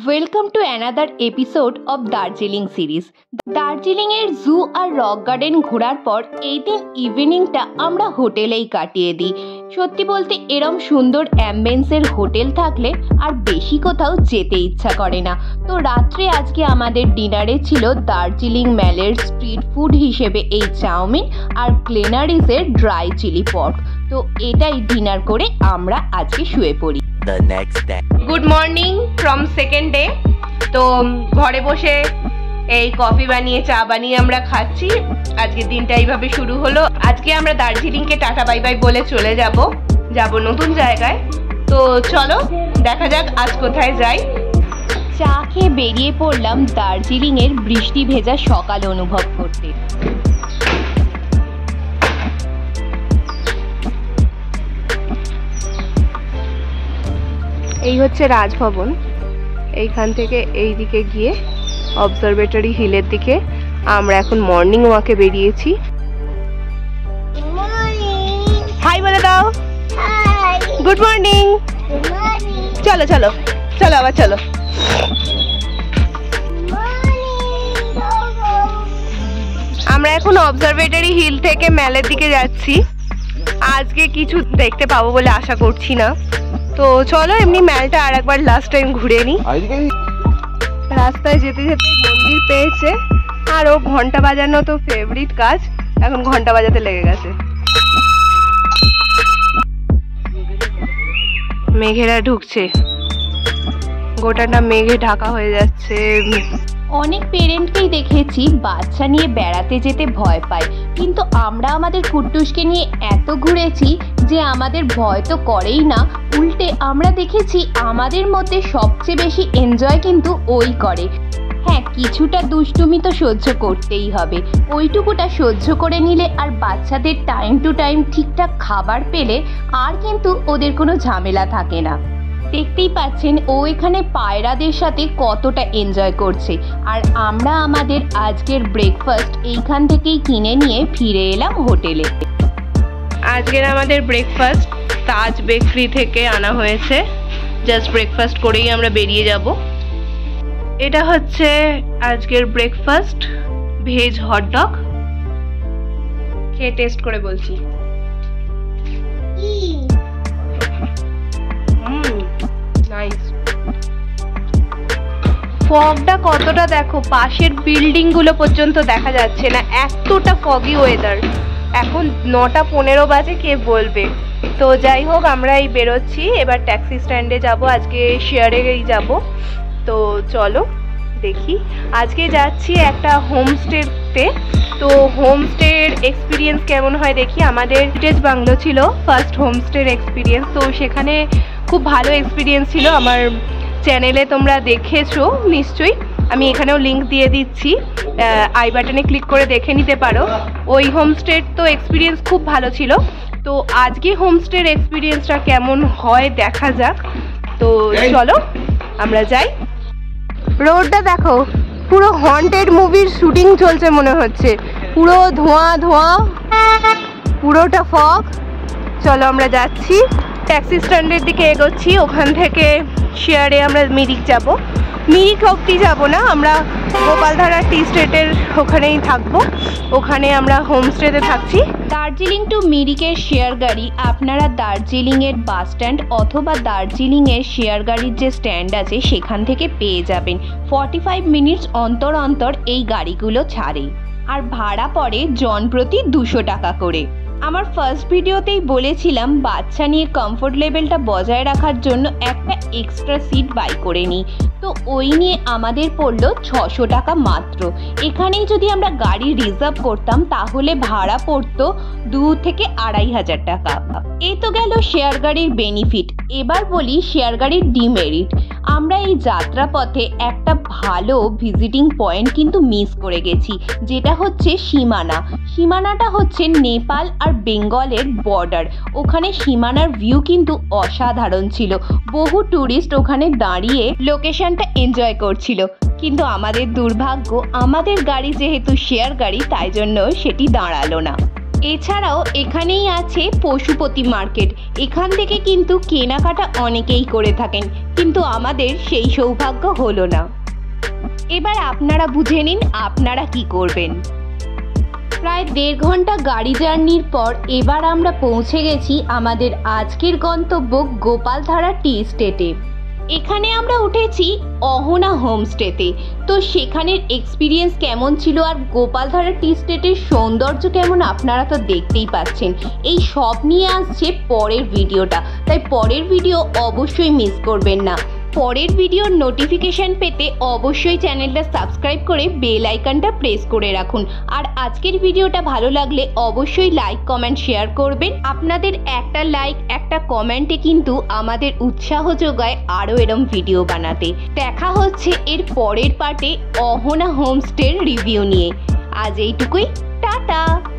Welcome to another episode of Darjeeling series. দার্জিলিংয়ের জু আর rock garden ঘোরার পর এই দিন ইভিনিংটা আমরা হোটেলেই কাটিয়ে দিই। সত্যি বলতে এরম সুন্দর অ্যাম্বিয়েন্সের হোটেল থাকলে আর বেশি কোথাও যেতে ইচ্ছা করে না। তো রাত্রে আজকে আমাদের ডিনারে ছিল দার্জিলিং ম্যালের স্ট্রিট ফুড হিসেবে এই চাউমিন আর গ্লেনারিসের ড্রাই চিলি পর্ক। তো এটাই ডিনার করে আমরা আজকে শুয়ে পড়ি। Good morning from second day. তো ঘরে বসে এই কফি বানিয়ে চা বানিয়ে আমরা খাচ্ছি। আজকের দিনটা এইভাবে শুরু হলো। আজকে আমরা দার্জিলিংকে টাটা বাই বাই বলে চলে যাব নতুন জায়গায়। তো চলো দেখা যাক আজ কোথায় যাই। চা খেয়ে বেরিয়ে পড়লাম দার্জিলিংয়ের বৃষ্টি ভেজা সকাল অনুভব করতে। এই হচ্ছে রাজভবন। এইখান থেকে এই দিকে গিয়ে অবজারভেটরি হিলের দিকে আমরা এখন মর্নিং ওয়াকে বেরিয়েছি। হাই বলে দাও। Good morning. চলো চলো চলো আবার চলো। আমরা এখন অবজারভেটরি হিল থেকে ম্যালের দিকে যাচ্ছি। আজকে কিছু দেখতে পাবো বলে আশা করছি না। তো চলো এমনি ম্যালটা আর একবার লাস্ট টাইম ঘুরে নি। রাস্তায় যেতে যেতে মন্দির পেয়েছে আর ও ঘন্টা বাজানো তো ফেভারিট কাজ, এখন ঘন্টা বাজাতে লেগে গেছে। মেঘেরা ঢুকছে, গোটাটা মেঘে ঢাকা হয়ে যাচ্ছে। অনেক পেরেন্টকেই দেখেছি বাচ্চা নিয়ে বেড়াতে যেতে ভয় পায়, কিন্তু আমরা আমাদের কুট্টুসকে নিয়ে এত ঘুরেছি যে আমাদের ভয় তো করেই না। উল্টে আমরা দেখেছি আমাদের মধ্যে সবচেয়ে বেশি এনজয় কিন্তু ওই করে। হ্যাঁ, কিছুটা দুষ্টুমি তো সহ্য করতেই হবে, ওইটুকুটা সহ্য করে নিলে আর বাচ্চাদের টাইম টু টাইম ঠিকঠাক খাবার পেলে আর কিন্তু ওদের কোনো ঝামেলা থাকে না। দেখতেই পাচ্ছেন ও এখানে পায়রাদের সাথে কতটা এনজয় করছে। আর আমরা আমাদের আজকের ব্রেকফাস্ট এইখান থেকেই কিনে নিয়ে ফিরে এলাম হোটেলে। আজকের আমাদের ব্রেকফাস্ট তাজ বেকারি থেকে আনা হয়েছে। জাস্ট ব্রেকফাস্ট করেই আমরা বেরিয়ে যাব। এটা হচ্ছে আজকের ব্রেকফাস্ট, ভেজ হটডগ। খেয়ে টেস্ট করে বলছি। ফগটা কতটা দেখো, পাশের বিল্ডিং গুলো পর্যন্ত দেখা যাচ্ছে না, এতটা ফগি ওয়েদার। এখন 9:15 বাজে, কে বলবে। তো যাই হোক, আমরা এই বেরোচ্ছি এবার ট্যাক্সি স্ট্যান্ডে যাব। আজকে শেয়ারেই যাব। তো চলো দেখি। আজকে যাচ্ছি একটা হোমস্টেতে। তো হোমস্টের এক্সপিরিয়েন্স কেমন হয় দেখি। আমাদের ভিটেজ বাংলো ছিল ফার্স্ট হোমস্টের এক্সপিরিয়েন্স। তো সেখানে খুব ভালো এক্সপিরিয়েন্স ছিল। আমার চ্যানেলে তোমরা দেখেছো নিশ্চয়ই, আমি এখানেও লিঙ্ক দিয়ে দিচ্ছি, আই বাটনে ক্লিক করে দেখে নিতে পারো। ওই হোমস্টের তো এক্সপিরিয়েন্স খুব ভালো ছিল। তো আজকে হোমস্টের এক্সপিরিয়েন্সটা কেমন হয় দেখা যাক। তো চলো আমরা যাই। রোডটা দেখো, পুরো হন্টেড মুভির শুটিং চলছে মনে হচ্ছে। পুরো ধোঁয়া ধোঁয়া, পুরোটা ফগ। চলো আমরা যাচ্ছি, ট্যাক্সি স্ট্যান্ডের দিকে এগোচ্ছি। ওখান থেকে শেয়ারে আমরা মিরিক যাব। মিরিক অবধি যাব না, আমরা গোপালধারা টি স্টেটের ওখানেই থাকবো। ওখানে আমরা হোমস্টেতে থাকছি। দার্জিলিং টু মিরিকের শেয়ার গাড়ি আপনারা দার্জিলিংয়ের বাস স্ট্যান্ড অথবা দার্জিলিংয়ের শেয়ার গাড়ির যে স্ট্যান্ড আছে সেখান থেকে পেয়ে যাবেন। 45 মিনিটস অন্তর অন্তর এই গাড়িগুলো ছাড়ে, আর ভাড়া পড়ে জন প্রতি 200 টাকা করে। আমার ফার্স্ট ভিডিওতেই বলেছিলাম বাচ্চা নিয়ে কমফোর্ট লেভেলটা বজায় রাখার জন্য একটা এক্সট্রা সিট বাই করে নিই। তো ওই নিয়ে আমাদের পড়লো 600 টাকা মাত্র। এখানেই যদি আমরা গাড়ি রিজার্ভ করতাম তাহলে ভাড়া পড়তো 2 থেকে 2500 টাকা। এই তো গেল শেয়ার গাড়ির বেনিফিট। এবার বলি শেয়ার গাড়ির ডিমেরিট। আমরা এই যাত্রাপথে একটা ভালো ভিজিটিং পয়েন্ট কিন্তু মিস করে গেছি, যেটা হচ্ছে সীমানা। সীমানাটা হচ্ছে নেপাল আর বেঙ্গলের বর্ডার। ওখানে সীমানার ভিউ কিন্তু অসাধারণ ছিল। বহু ট্যুরিস্ট ওখানে দাঁড়িয়ে লোকেশনটা এনজয় করছিল, কিন্তু আমাদের দুর্ভাগ্য আমাদের গাড়ি যেহেতু শেয়ার গাড়ি তাই জন্য সেটি দাঁড়ালো না। এছাড়াও এখানেই আছে পশুপতি মার্কেট। এখান থেকে কিন্তু কেনাকাটা অনেকেই করে থাকেন, কিন্তু আমাদের সেই সৌভাগ্য হলো না। এবার আপনারা বুঝে নিন আপনারা কি করবেন। প্রায় 1.5 ঘন্টা গাড়ি জার্নির পর এবার আমরা পৌঁছে গেছি আমাদের আজকের গন্তব্য গোপালধারা টি এস্টেটে। এখানে আমরা উঠেছি অহনা হোমস্টেতে। তো সেখানের এক্সপিরিয়েন্স কেমন ছিল আর গোপালধারা টি এস্টেটের সৌন্দর্য কেমন আপনারা তো দেখতেই পাচ্ছেন। এই সব নিয়ে আসছে পরের ভিডিওটা, তাই পরের ভিডিও অবশ্যই মিস করবেন না। পরের ভিডিওর নোটিফিকেশন পেতে অবশ্যই চ্যানেলটা সাবস্ক্রাইব করে বেল আইকনটা প্রেস করে রাখুন। আর আজকের ভিডিওটা ভালো লাগলে অবশ্যই লাইক কমেন্ট শেয়ার করবেন। আপনাদের একটা লাইক একটা কমেন্টে কিন্তু আমাদের উৎসাহ যোগায় আরও এরম ভিডিও বানাতে। দেখা হচ্ছে এর পরের পার্টে অহনা হোমস্টের রিভিউ নিয়ে। আজ এইটুকুই, টাটা।